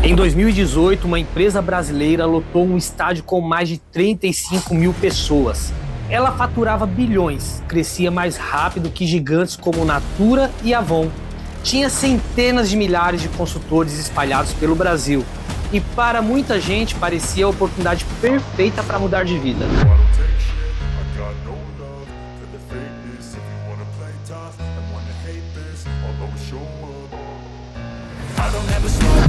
Em 2018, uma empresa brasileira lotou um estádio com mais de 35 mil pessoas. Ela faturava bilhões, crescia mais rápido que gigantes como Natura e Avon. Tinha centenas de milhares de consultores espalhados pelo Brasil. E para muita gente parecia a oportunidade perfeita para mudar de vida.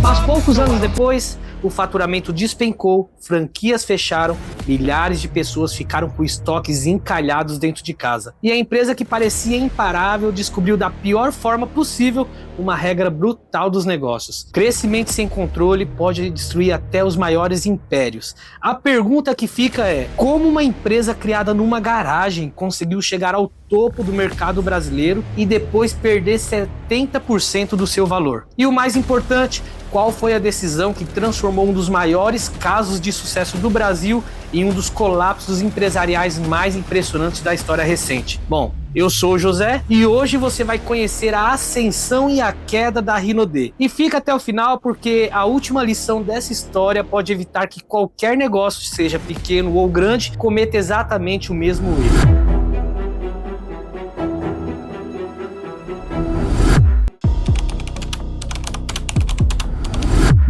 Mas poucos anos depois, o faturamento despencou, franquias fecharam, milhares de pessoas ficaram com estoques encalhados dentro de casa. E a empresa que parecia imparável descobriu da pior forma possível uma regra brutal dos negócios. Crescimento sem controle pode destruir até os maiores impérios. A pergunta que fica é: como uma empresa criada numa garagem conseguiu chegar ao topo do mercado brasileiro e depois perder 70% do seu valor? E o mais importante, qual foi a decisão que transformou um dos maiores casos de sucesso do Brasil em um dos colapsos empresariais mais impressionantes da história recente? Bom, eu sou o José e hoje você vai conhecer a ascensão e a queda da Rinode. E fica até o final porque a última lição dessa história pode evitar que qualquer negócio, seja pequeno ou grande, cometa exatamente o mesmo erro.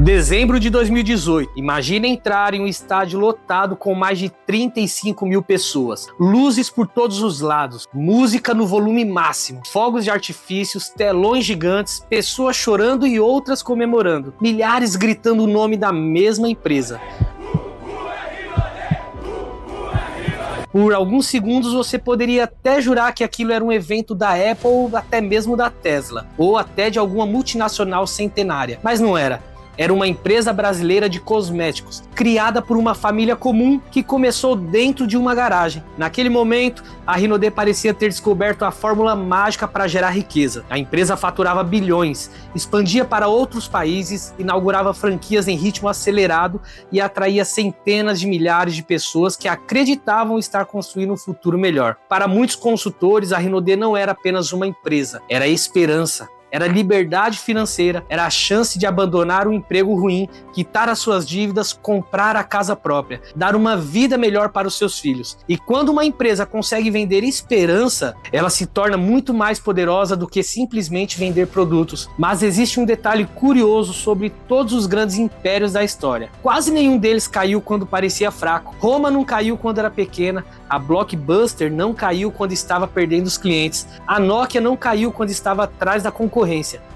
Dezembro de 2018, imagina entrar em um estádio lotado com mais de 35 mil pessoas, luzes por todos os lados, música no volume máximo, fogos de artifícios, telões gigantes, pessoas chorando e outras comemorando, milhares gritando o nome da mesma empresa. Por alguns segundos você poderia até jurar que aquilo era um evento da Apple ou até mesmo da Tesla, ou até de alguma multinacional centenária, mas não era. Era uma empresa brasileira de cosméticos, criada por uma família comum que começou dentro de uma garagem. Naquele momento, a Rinode parecia ter descoberto a fórmula mágica para gerar riqueza. A empresa faturava bilhões, expandia para outros países, inaugurava franquias em ritmo acelerado e atraía centenas de milhares de pessoas que acreditavam estar construindo um futuro melhor. Para muitos consultores, a Rinode não era apenas uma empresa, era esperança. Era liberdade financeira, era a chance de abandonar um emprego ruim, quitar as suas dívidas, comprar a casa própria, dar uma vida melhor para os seus filhos. E quando uma empresa consegue vender esperança, ela se torna muito mais poderosa do que simplesmente vender produtos. Mas existe um detalhe curioso sobre todos os grandes impérios da história. Quase nenhum deles caiu quando parecia fraco. Roma não caiu quando era pequena, a Blockbuster não caiu quando estava perdendo os clientes, a Nokia não caiu quando estava atrás da concorrência.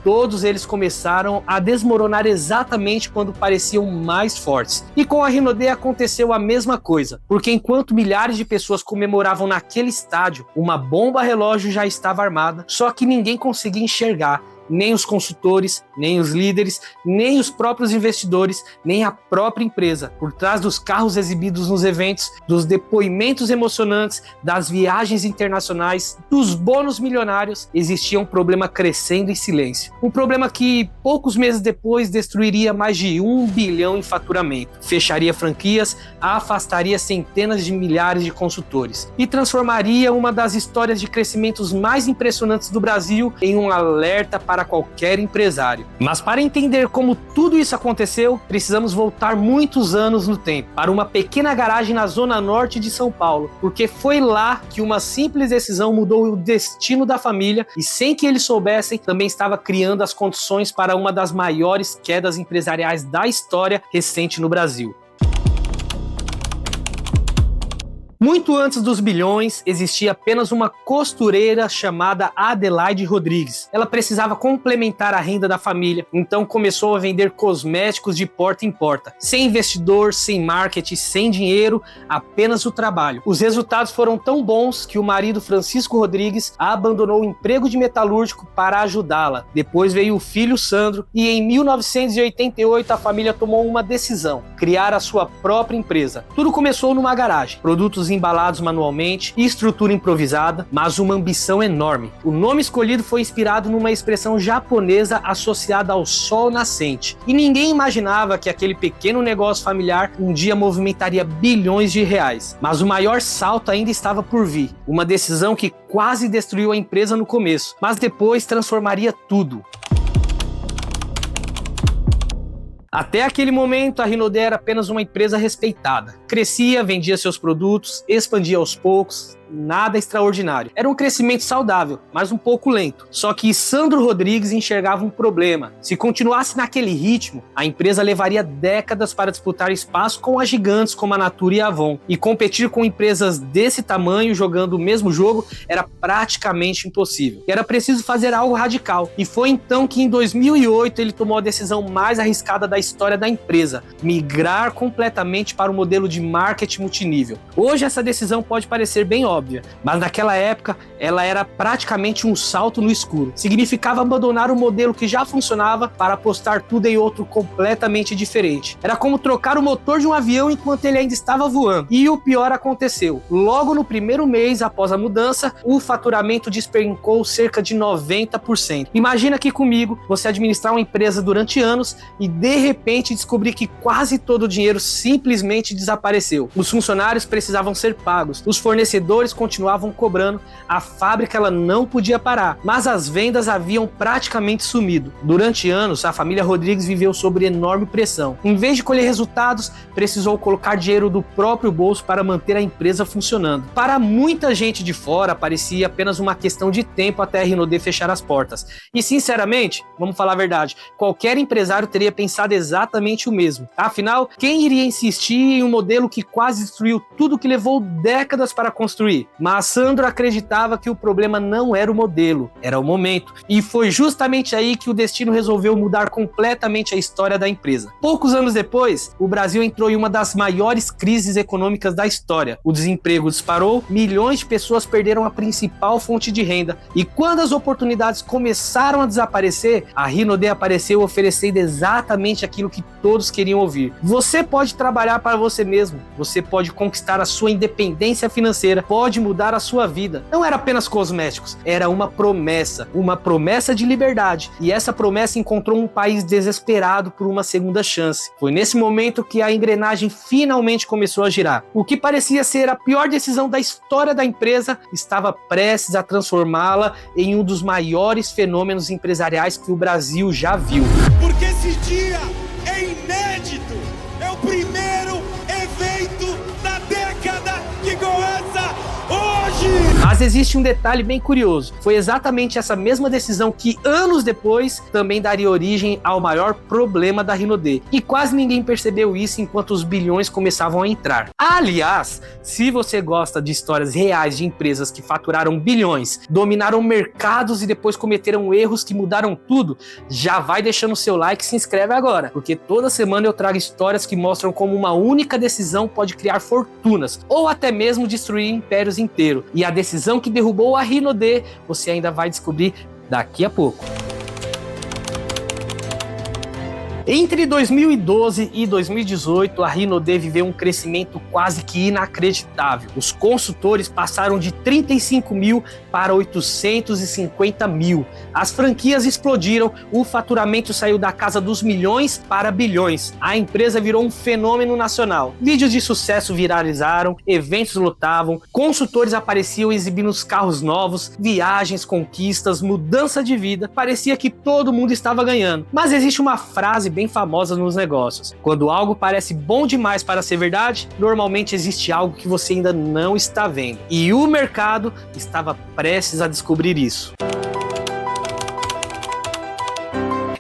Todos eles começaram a desmoronar exatamente quando pareciam mais fortes. E com a Rinode aconteceu a mesma coisa, porque enquanto milhares de pessoas comemoravam naquele estádio, uma bomba relógio já estava armada, só que ninguém conseguia enxergar. Nem os consultores, nem os líderes, nem os próprios investidores, nem a própria empresa. Por trás dos carros exibidos nos eventos, dos depoimentos emocionantes, das viagens internacionais, dos bônus milionários, existia um problema crescendo em silêncio. Um problema que, poucos meses depois, destruiria mais de 1 bilhão em faturamento, fecharia franquias, afastaria centenas de milhares de consultores e transformaria uma das histórias de crescimentos mais impressionantes do Brasil em um alerta para qualquer empresário. Mas para entender como tudo isso aconteceu, precisamos voltar muitos anos no tempo, para uma pequena garagem na zona norte de São Paulo, porque foi lá que uma simples decisão mudou o destino da família e, sem que eles soubessem, também estava criando as condições para uma das maiores quedas empresariais da história recente no Brasil. Muito antes dos bilhões, existia apenas uma costureira chamada Adelaide Rodrigues. Ela precisava complementar a renda da família, então começou a vender cosméticos de porta em porta. Sem investidor, sem marketing, sem dinheiro, apenas o trabalho. Os resultados foram tão bons que o marido Francisco Rodrigues abandonou o emprego de metalúrgico para ajudá-la. Depois veio o filho Sandro e em 1988 a família tomou uma decisão: criar a sua própria empresa. Tudo começou numa garagem. Produtos embalados manualmente e estrutura improvisada, mas uma ambição enorme. O nome escolhido foi inspirado numa expressão japonesa associada ao sol nascente. E ninguém imaginava que aquele pequeno negócio familiar um dia movimentaria bilhões de reais. Mas o maior salto ainda estava por vir. Uma decisão que quase destruiu a empresa no começo, mas depois transformaria tudo. Até aquele momento, a Rinode era apenas uma empresa respeitada. Crescia, vendia seus produtos, expandia aos poucos, nada extraordinário. Era um crescimento saudável, mas um pouco lento. Só que Sandro Rodrigues enxergava um problema. Se continuasse naquele ritmo, a empresa levaria décadas para disputar espaço com as gigantes como a Natura e a Avon. E competir com empresas desse tamanho jogando o mesmo jogo era praticamente impossível. E era preciso fazer algo radical. E foi então que em 2008 ele tomou a decisão mais arriscada da história da empresa: migrar completamente para o modelo de marketing multinível. Hoje essa decisão pode parecer bem óbvia, mas naquela época ela era praticamente um salto no escuro. Significava abandonar o modelo que já funcionava para apostar tudo em outro completamente diferente. Era como trocar o motor de um avião enquanto ele ainda estava voando. E o pior aconteceu. Logo no primeiro mês após a mudança, o faturamento despencou cerca de 90%. Imagina aqui comigo, você administrar uma empresa durante anos e de repente descobrir que quase todo o dinheiro simplesmente desapareceu. Os funcionários precisavam ser pagos, os fornecedores continuavam cobrando, a fábrica ela não podia parar, mas as vendas haviam praticamente sumido. Durante anos, a família Rodrigues viveu sob enorme pressão. Em vez de colher resultados, precisou colocar dinheiro do próprio bolso para manter a empresa funcionando. Para muita gente de fora, parecia apenas uma questão de tempo até a Rinode fechar as portas. E sinceramente, vamos falar a verdade, qualquer empresário teria pensado exatamente o mesmo. Afinal, quem iria insistir em um modelo que quase destruiu tudo que levou décadas para construir? Mas Sandro acreditava que o problema não era o modelo, era o momento. E foi justamente aí que o destino resolveu mudar completamente a história da empresa. Poucos anos depois, o Brasil entrou em uma das maiores crises econômicas da história. O desemprego disparou, milhões de pessoas perderam a principal fonte de renda. E quando as oportunidades começaram a desaparecer, a Rinode apareceu oferecendo exatamente aquilo que todos queriam ouvir. Você pode trabalhar para você mesmo, você pode conquistar a sua independência financeira, pode mudar a sua vida. Não era apenas cosméticos, era uma promessa de liberdade. E essa promessa encontrou um país desesperado por uma segunda chance. Foi nesse momento que a engrenagem finalmente começou a girar. O que parecia ser a pior decisão da história da empresa estava prestes a transformá-la em um dos maiores fenômenos empresariais que o Brasil já viu. Porque esse dia é inédito, é o primeiro evento da década que começa hoje! Mas existe um detalhe bem curioso. Foi exatamente essa mesma decisão que anos depois também daria origem ao maior problema da Rinode. E quase ninguém percebeu isso enquanto os bilhões começavam a entrar. Aliás, se você gosta de histórias reais de empresas que faturaram bilhões, dominaram mercados e depois cometeram erros que mudaram tudo, já vai deixando o seu like e se inscreve agora, porque toda semana eu trago histórias que mostram como uma única decisão pode criar fortunas, ou até mesmo destruir impérios inteiros. E a decisão que derrubou a Rinode, você ainda vai descobrir daqui a pouco. Entre 2012 e 2018, a Rinode viveu um crescimento quase que inacreditável. Os consultores passaram de 35 mil para 850 mil. As franquias explodiram, o faturamento saiu da casa dos milhões para bilhões. A empresa virou um fenômeno nacional. Vídeos de sucesso viralizaram, eventos lotavam, consultores apareciam exibindo os carros novos, viagens, conquistas, mudança de vida. Parecia que todo mundo estava ganhando. Mas existe uma frase bem famosa nos negócios: quando algo parece bom demais para ser verdade, normalmente existe algo que você ainda não está vendo. E o mercado estava prestes a descobrir isso.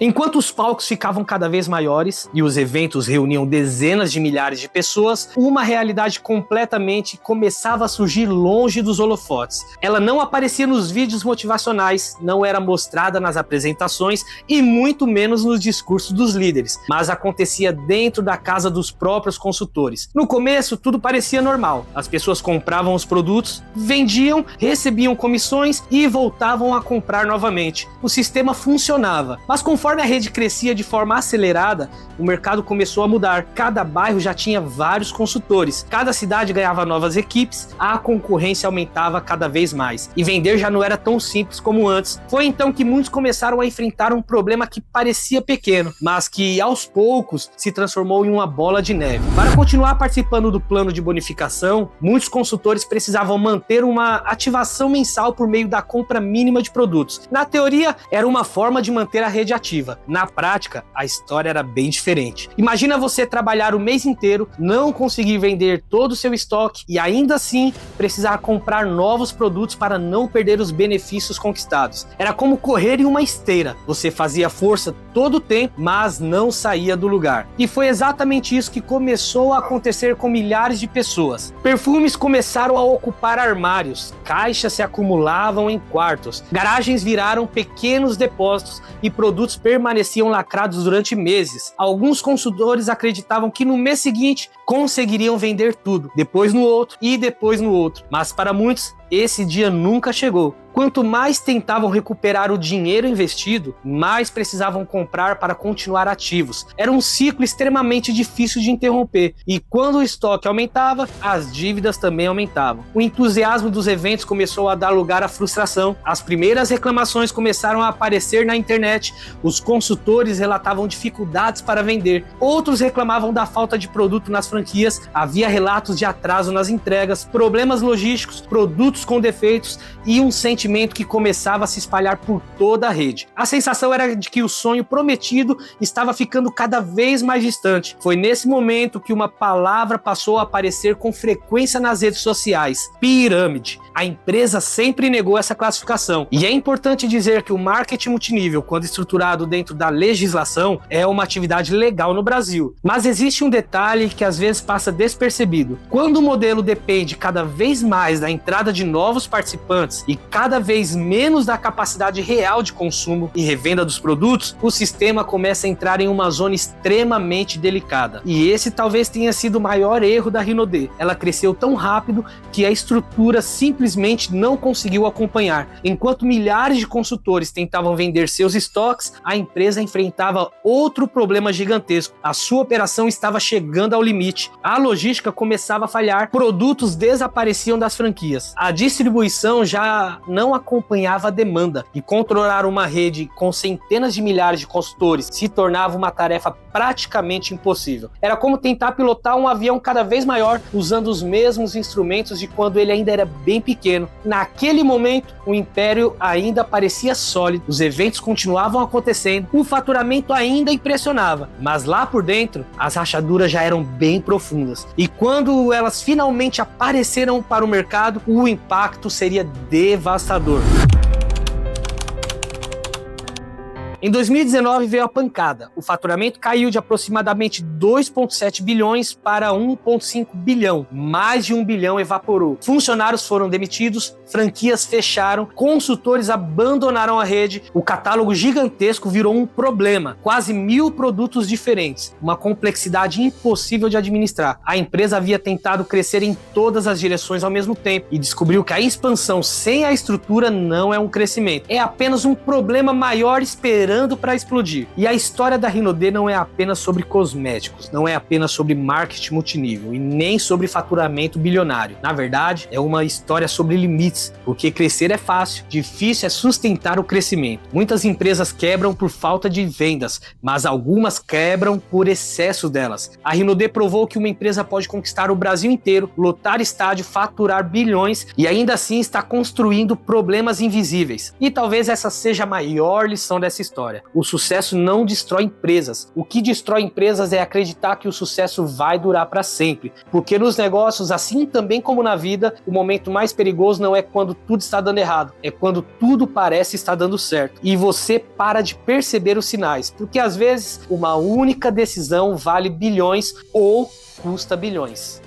Enquanto os palcos ficavam cada vez maiores e os eventos reuniam dezenas de milhares de pessoas, uma realidade completamente começava a surgir longe dos holofotes. Ela não aparecia nos vídeos motivacionais, não era mostrada nas apresentações e muito menos nos discursos dos líderes, mas acontecia dentro da casa dos próprios consultores. No começo, tudo parecia normal. As pessoas compravam os produtos, vendiam, recebiam comissões e voltavam a comprar novamente. O sistema funcionava, mas conforme a rede crescia de forma acelerada, o mercado começou a mudar. Cada bairro já tinha vários consultores, cada cidade ganhava novas equipes, a concorrência aumentava cada vez mais. E vender já não era tão simples como antes. Foi então que muitos começaram a enfrentar um problema que parecia pequeno, mas que aos poucos se transformou em uma bola de neve. Para continuar participando do plano de bonificação, muitos consultores precisavam manter uma ativação mensal por meio da compra mínima de produtos. Na teoria, era uma forma de manter a rede ativa. narrativa. Na prática, a história era bem diferente. Imagina você trabalhar o mês inteiro, não conseguir vender todo o seu estoque e ainda assim precisar comprar novos produtos para não perder os benefícios conquistados. Era como correr em uma esteira. Você fazia força todo o tempo, mas não saía do lugar. E foi exatamente isso que começou a acontecer com milhares de pessoas. Perfumes começaram a ocupar armários, caixas se acumulavam em quartos, garagens viraram pequenos depósitos e produtos permaneciam lacrados durante meses. Alguns consultores acreditavam que no mês seguinte conseguiriam vender tudo, depois no outro e depois no outro. Mas para muitos, esse dia nunca chegou. Quanto mais tentavam recuperar o dinheiro investido, mais precisavam comprar para continuar ativos. Era um ciclo extremamente difícil de interromper, e quando o estoque aumentava, as dívidas também aumentavam. O entusiasmo dos eventos começou a dar lugar à frustração. As primeiras reclamações começaram a aparecer na internet. Os consultores relatavam dificuldades para vender. Outros reclamavam da falta de produto nas franquias. Havia relatos de atraso nas entregas, problemas logísticos, produtos com defeitos e um sentimento que começava a se espalhar por toda a rede. A sensação era de que o sonho prometido estava ficando cada vez mais distante. Foi nesse momento que uma palavra passou a aparecer com frequência nas redes sociais: pirâmide. A empresa sempre negou essa classificação. E é importante dizer que o marketing multinível, quando estruturado dentro da legislação, é uma atividade legal no Brasil. Mas existe um detalhe que às vezes passa despercebido. Quando o modelo depende cada vez mais da entrada de novos participantes e cada vez menos da capacidade real de consumo e revenda dos produtos, o sistema começa a entrar em uma zona extremamente delicada. E esse talvez tenha sido o maior erro da Rinode. Ela cresceu tão rápido que a estrutura simplesmente não conseguiu acompanhar. Enquanto milhares de consultores tentavam vender seus estoques, a empresa enfrentava outro problema gigantesco. A sua operação estava chegando ao limite. A logística começava a falhar, produtos desapareciam das franquias. A distribuição já não acompanhava a demanda, e controlar uma rede com centenas de milhares de consultores se tornava uma tarefa praticamente impossível. Era como tentar pilotar um avião cada vez maior usando os mesmos instrumentos de quando ele ainda era bem pequeno. Naquele momento, o império ainda parecia sólido, os eventos continuavam acontecendo, o faturamento ainda impressionava, mas lá por dentro, as rachaduras já eram bem profundas. E quando elas finalmente apareceram para o mercado, o impacto seria devastador. Em 2019 veio a pancada. O faturamento caiu de aproximadamente 2,7 bilhões para 1,5 bilhão. Mais de 1 bilhão evaporou. Funcionários foram demitidos, franquias fecharam, consultores abandonaram a rede, o catálogo gigantesco virou um problema. Quase 1.000 produtos diferentes, uma complexidade impossível de administrar. A empresa havia tentado crescer em todas as direções ao mesmo tempo e descobriu que a expansão sem a estrutura não é um crescimento. É apenas um problema maior esperando para explodir. E a história da Rinode não é apenas sobre cosméticos, não é apenas sobre marketing multinível e nem sobre faturamento bilionário. Na verdade, é uma história sobre limites, porque crescer é fácil, difícil é sustentar o crescimento. Muitas empresas quebram por falta de vendas, mas algumas quebram por excesso delas. A Rinode provou que uma empresa pode conquistar o Brasil inteiro, lotar estádio, faturar bilhões e ainda assim está construindo problemas invisíveis. E talvez essa seja a maior lição dessa história. O sucesso não destrói empresas. O que destrói empresas é acreditar que o sucesso vai durar para sempre. Porque nos negócios, assim também como na vida, o momento mais perigoso não é quando tudo está dando errado, é quando tudo parece estar dando certo. E você para de perceber os sinais, porque às vezes uma única decisão vale bilhões ou custa bilhões.